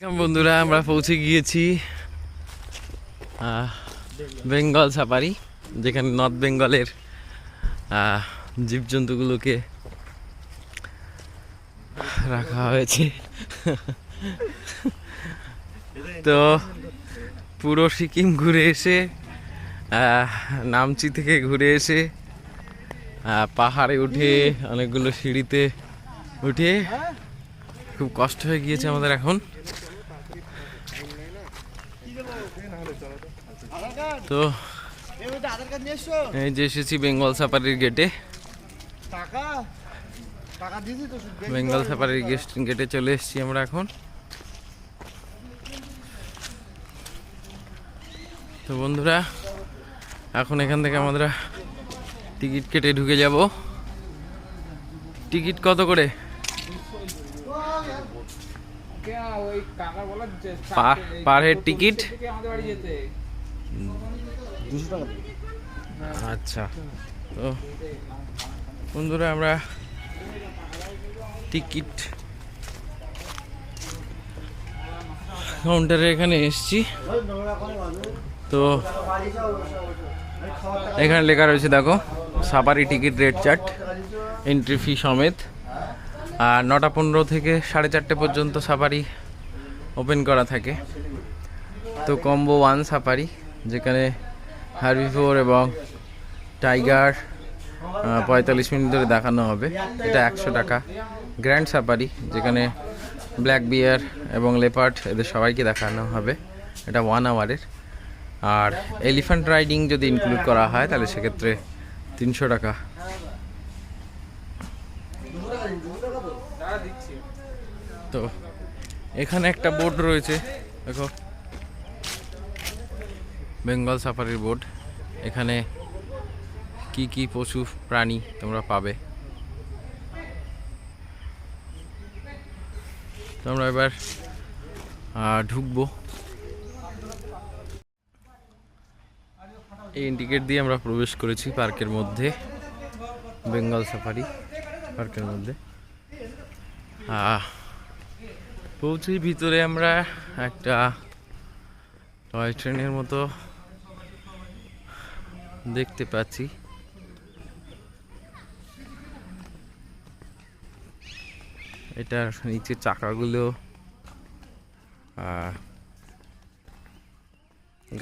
বন্ধুরা আমরা পৌঁছে গিয়েছি বেঙ্গল সাফারি, যেখানে নর্থ বেঙ্গলের জীবজন্তুগুলোকে রাখা হয়েছে। তো পুরো সিকিম ঘুরে এসে, নামচি থেকে ঘুরে এসে, পাহাড়ে উঠে অনেকগুলো সিঁড়িতে উঠে খুব কষ্ট হয়ে গিয়েছে আমাদের এখন। তো এই যে এসেছি বেঙ্গল সাফারির গেটে। বেঙ্গল সাফারির গেটে চলে এসেছি আমরা এখন। তো বন্ধুরা এখন এখান থেকে আমরা টিকিট কেটে ঢুকে যাব। টিকিট কত করে? Per head ticket? আচ্ছা, তো বন্ধুরা আমরা টিকিট কাউন্টারে এখানে এসেছি। তো এখানে লেখা রয়েছে, দেখো, safari ticket rate chart, entry fee সমেত। আর 9টা 15 থেকে 4:30 পর্যন্ত সাফারি ওপেন করা থাকে। তো কম্বো 1 সাফারি, যেখানে হার্বিভোর এবং টাইগার 45 মিনিট ধরে দেখানো হবে, এটা 100 টাকা। গ্র্যান্ড সাফারি, যেখানে ব্ল্যাক বিয়ার এবং লেপার্ড এদের সবাইকে দেখানো হবে, এটা 1 আওয়ারের। আর এলিফ্যান্ট রাইডিং যদি ইনক্লুড করা হয় তাহলে সেক্ষেত্রে 300 টাকা। তো এখানে একটা বোর্ড রয়েছে, দেখো, বেঙ্গল সাফারির বোর্ড। এখানে কি কি পশু প্রাণী তোমরা পাবে। তো আমরা এবার ঢুকবো। এই টিকিট দিয়ে আমরা প্রবেশ করেছি পার্কের মধ্যে, বেঙ্গল সাফারি পার্কের মধ্যে। পৌঁছে ভিতরে আমরা একটা টয় ট্রেনের মতো দেখতে পাচ্ছি। এটার নিচে চাকাগুলো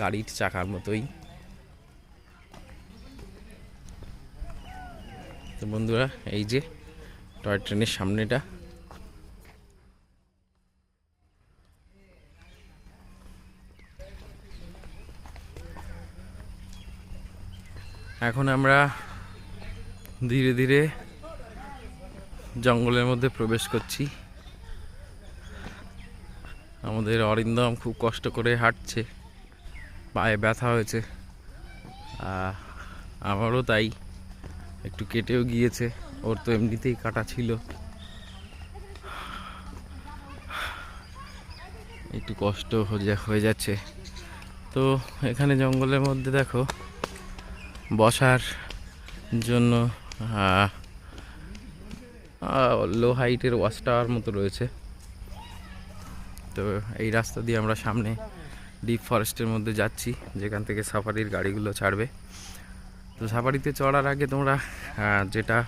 গাড়ির চাকার মতোই। তো বন্ধুরা এই যে টয় ট্রেনের সামনেটা। এখন আমরা ধীরে ধীরে জঙ্গলের মধ্যে প্রবেশ করছি। আমাদের অরিন্দম খুব কষ্ট করে হাঁটছে, পায়ে ব্যথা হয়েছে, আমারও তাই, একটু কেটেও গিয়েছে, ওর তো এমনিতেই কাটা ছিল, একটু কষ্ট হয়ে যাচ্ছে। তো এখানে জঙ্গলের মধ্যে দেখো বসার জন্য লো হাইটের ওয়াচ টাওয়ার মতো রয়েছে। তো এই রাস্তা দিয়ে আমরা সামনে ডিপ ফরেস্টের মধ্যে যাচ্ছি, যেখান থেকে সাফারির গাড়িগুলো ছাড়বে। তো সাফারিতে চড়ার আগে তোমরা যেটা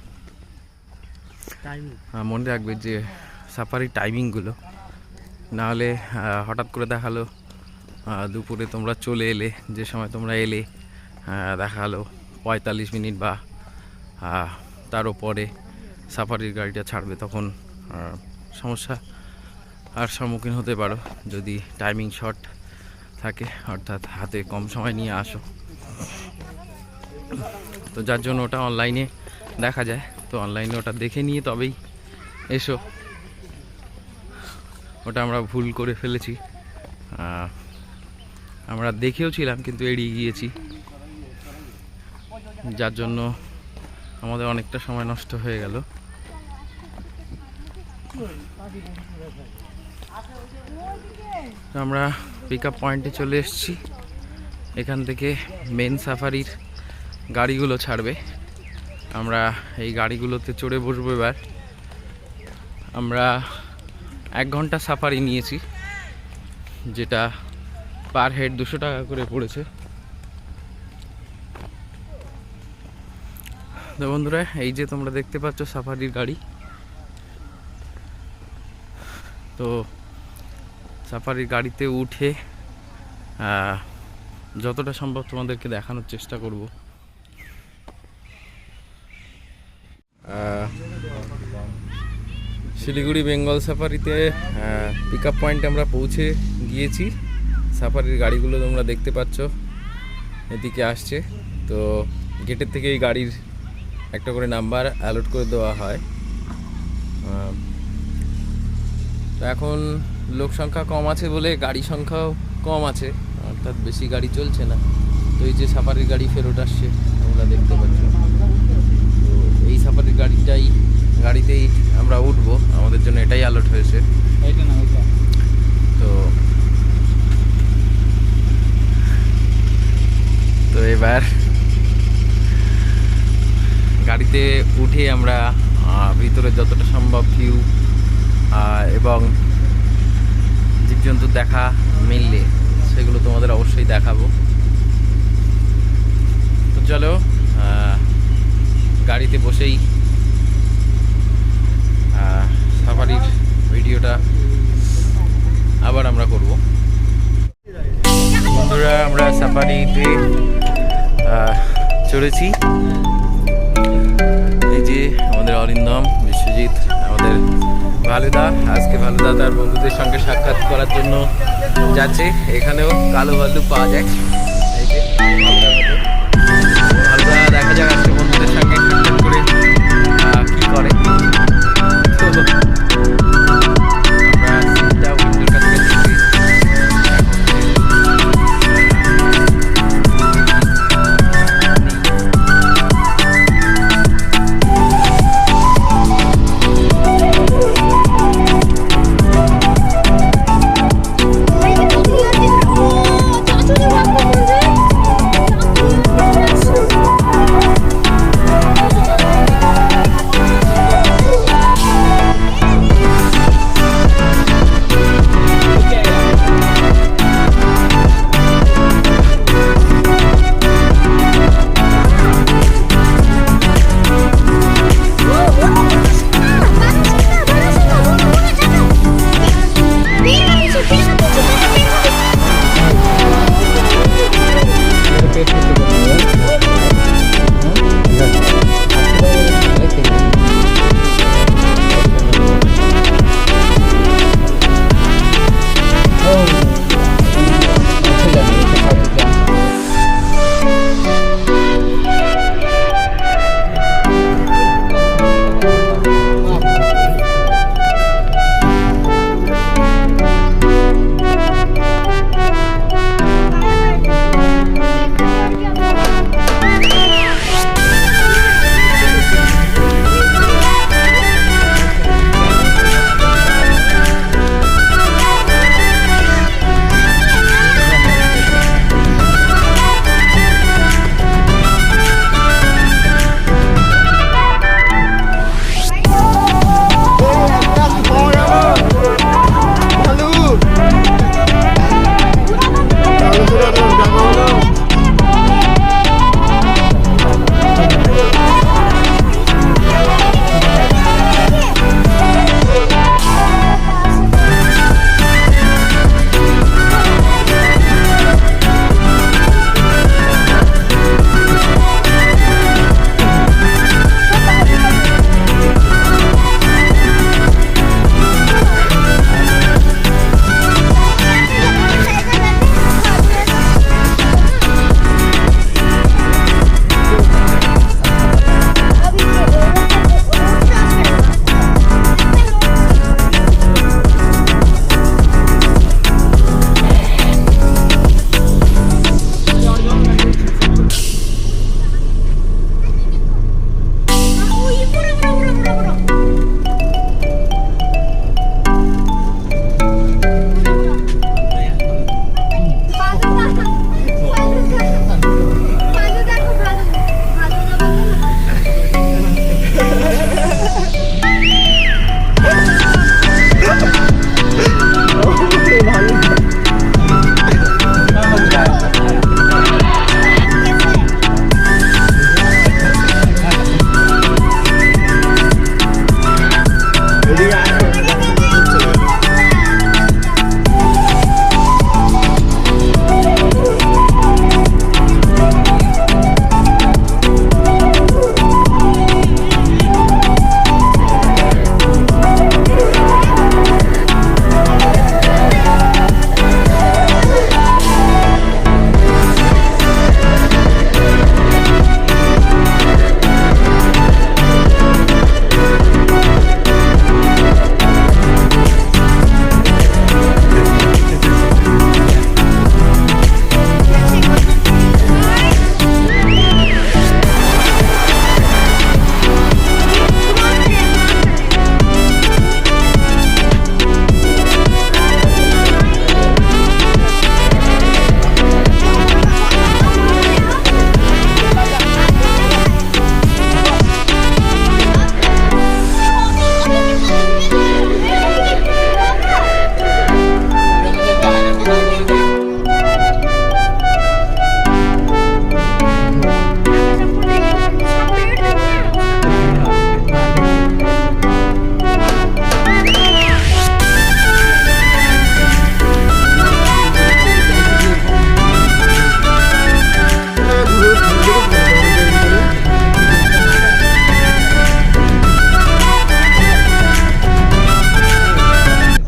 মনে রাখবে যে সাফারির টাইমিংগুলো, নাহলে হঠাৎ করে দেখালো দুপুরে তোমরা চলে এলে, যে সময় তোমরা এলে দেখালো 45 মিনিট বা তারও পরে সাফারির গাড়িটা ছাড়বে, তখন সমস্যা আর সম্মুখীন হতে পারো যদি টাইমিং শর্ট থাকে, অর্থাৎ হাতে কম সময় নিয়ে আসো। তো যার জন্য ওটা অনলাইনে দেখা যায়। তো অনলাইনে ওটা দেখে নিয়ে তবেই এসো। ওটা আমরা ভুল করে ফেলেছি, আমরা দেখেও ছিলাম কিন্তু এড়িয়ে গিয়েছি, যার জন্য আমাদের অনেকটা সময় নষ্ট হয়ে গেল। আমরা পিক আপ পয়েন্টে চলে এসেছি। এখান থেকে মেন সাফারির গাড়িগুলো ছাড়বে, আমরা এই গাড়িগুলোতে চড়ে বসবো। এবার আমরা 1 ঘন্টা সাফারি নিয়েছি, যেটা পার হেড 200 টাকা করে পড়েছে। তো বন্ধুরা, এই যে তোমরা দেখতে পাচ্ছ সাফারির গাড়ি। তো সাফারির গাড়িতে উঠে যতটা সম্ভব তোমাদেরকে দেখানোর চেষ্টা করব। শিলিগুড়ি বেঙ্গল সাফারিতে পিক আপ পয়েন্টে আমরা পৌঁছে গিয়েছি। সাফারির গাড়িগুলো তোমরা দেখতে পাচ্ছ এদিকে আসছে। তো গেটের থেকে এই গাড়ির একটা করে নাম্বার অ্যালট করে দেওয়া হয়। তো এখন লোক সংখ্যা কম আছে বলে গাড়ি সংখ্যাও কম আছে, অর্থাৎ বেশি গাড়ি চলছে না। তো এই যে সাফারির গাড়ি ফেরত আসছে তোমরা দেখতে পাচ্ছ। তো এই সাফারির গাড়িতেই আমরা উঠবো, আমাদের জন্য এটাই অ্যালট হয়েছে। তো এবার গাড়িতে উঠে আমরা ভিতরে যতটা সম্ভব ভিউ এবং জীবজন্তুর দেখা মিললে সেগুলো তোমাদের অবশ্যই দেখাবো। তো চলো গাড়িতে বসেই সাফারির ভিডিওটা আবার আমরা করব। বন্ধুরা, আমরা সাফারিতে চড়েছি। এই যে আমাদের অরিন্দম, বিশ্বজিৎ, আমাদের ভালুদা। আজকে ভালুদা তার বন্ধুদের সঙ্গে সাক্ষাৎ করার জন্য যাচ্ছে। এখানেও কালো ভাল্লুক পাওয়া যায়। এই যে ভালুদা দেখা যাক আজকে বন্ধুদের সঙ্গে